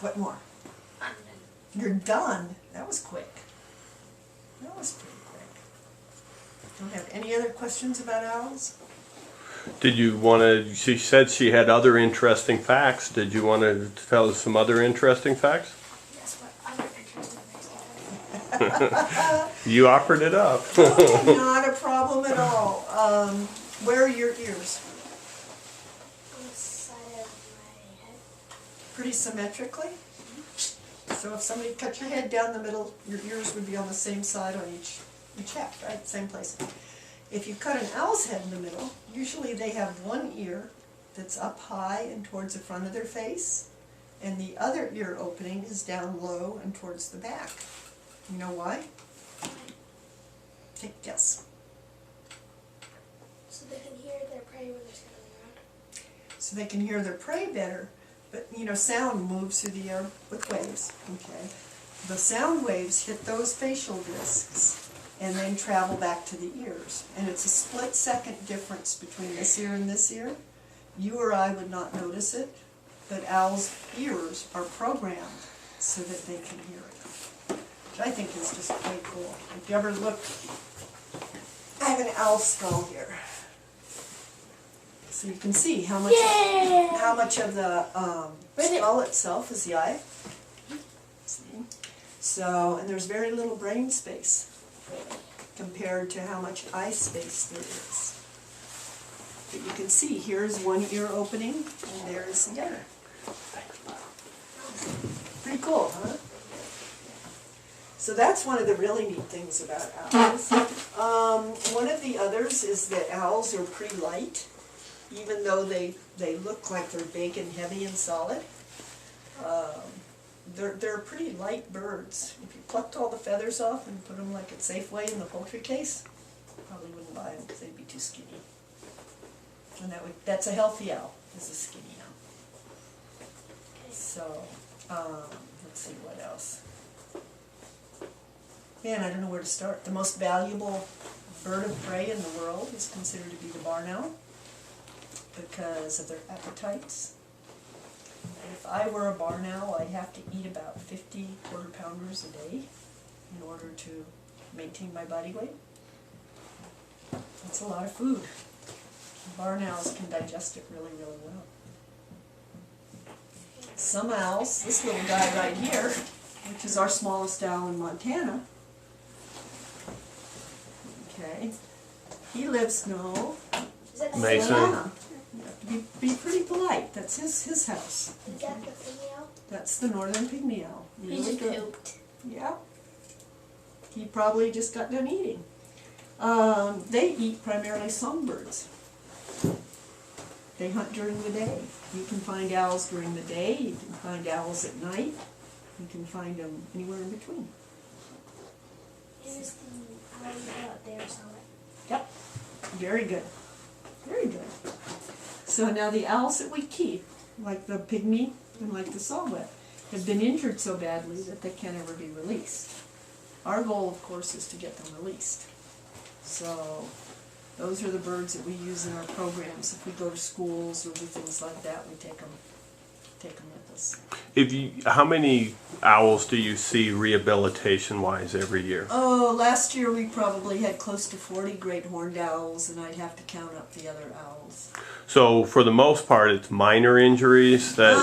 What more? I'm You're done. That was quick. That was pretty quick. Don't have any other questions about owls? Did you want to, she said she had other interesting facts. Did you want to tell us some other interesting facts? yes, but other interesting things. You offered it up. Okay, not a problem at all. Where are your ears? On the side of my head. Pretty symmetrically? So if somebody cut your head down the middle, your ears would be on the same side on each head, right? Same place. If you cut an owl's head in the middle, usually they have one ear that's up high and towards the front of their face, and the other ear opening is down low and towards the back. You know why? Take a guess. So they can hear their prey when they're scattering around. So they can hear their prey better, but you know, sound moves through the air with waves, okay? The sound waves hit those facial discs and then travel back to the ears. And it's a split-second difference between this ear and this ear. You or I would not notice it, but owls' ears are programmed so that they can hear it, which I think is just quite cool. If you ever look, I have an owl skull here. So you can see how much of the skull itself is the eye. See? So, and there's very little brain space compared to how much eye space there is. But you can see, here's one ear opening, and there's the other. Pretty cool, huh? So that's one of the really neat things about owls. One of the others is that owls are pretty light, even though they look like they're big and heavy and solid. They're pretty light birds. If you plucked all the feathers off and put them like at Safeway in the poultry case, probably wouldn't buy them because they'd be too skinny. And that's a healthy owl, is a skinny owl. So, let's see what else. Man, I don't know where to start. The most valuable bird of prey in the world is considered to be the barn owl because of their appetites. If I were a barn owl, I'd have to eat about 50 quarter-pounders a day in order to maintain my body weight. That's a lot of food. Barn owls can digest it really, really well. Some owls, this little guy right here, which is our smallest owl in Montana, okay, he lives, no, Is that the Mason. Montana. You have to be pretty polite. That's his house. Is that the female? That's the northern pygmy owl. He Really just good. pooped. Yeah. He probably just got done eating. They eat primarily songbirds. They hunt during the day. You can find owls during the day, you can find owls at night, you can find them anywhere in between. Here's the owl out there somewhere. Yep. Very good. Very good. So now the owls that we keep, like the pygmy and like the saw-whet, have been injured so badly that they can't ever be released. Our goal, of course, is to get them released. So those are the birds that we use in our programs. If we go to schools or do things like that, we take them with us. How many owls do you see rehabilitation-wise every year? Oh, last year we probably had close to 40 great horned owls, and I'd have to count up the other owls. So for the most part, it's minor injuries that.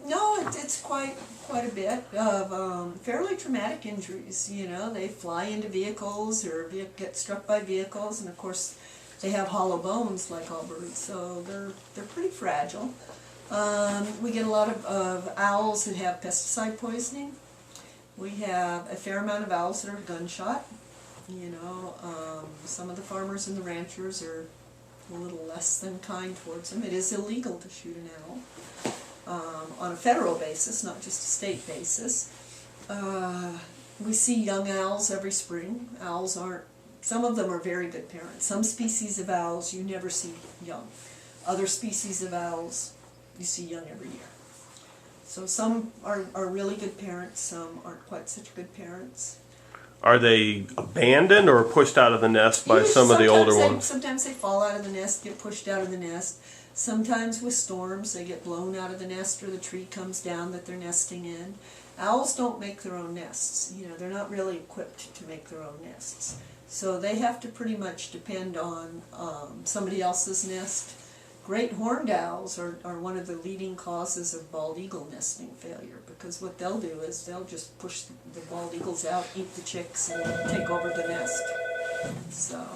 No, it's quite a bit of fairly traumatic injuries. You know, they fly into vehicles or get struck by vehicles, and of course they have hollow bones like all birds, so they're pretty fragile. We get a lot of owls that have pesticide poisoning. We have a fair amount of owls that are gunshot. You know, some of the farmers and the ranchers are a little less than kind towards them. It is illegal to shoot an owl on a federal basis, not just a state basis. We see young owls every spring. Owls aren't, some of them are very good parents. Some species of owls you never see young. Other species of owls you see young every year. So some are really good parents, some aren't quite such good parents. Are they abandoned or pushed out of the nest by some of the older ones? Sometimes they fall out of the nest, get pushed out of the nest. Sometimes with storms, they get blown out of the nest or the tree comes down that they're nesting in. Owls don't make their own nests. You know, they're not really equipped to make their own nests. So they have to pretty much depend on somebody else's nest. Great horned owls are one of the leading causes of bald eagle nesting failure, because what they'll do is they'll just push the bald eagles out, eat the chicks, and take over the nest. So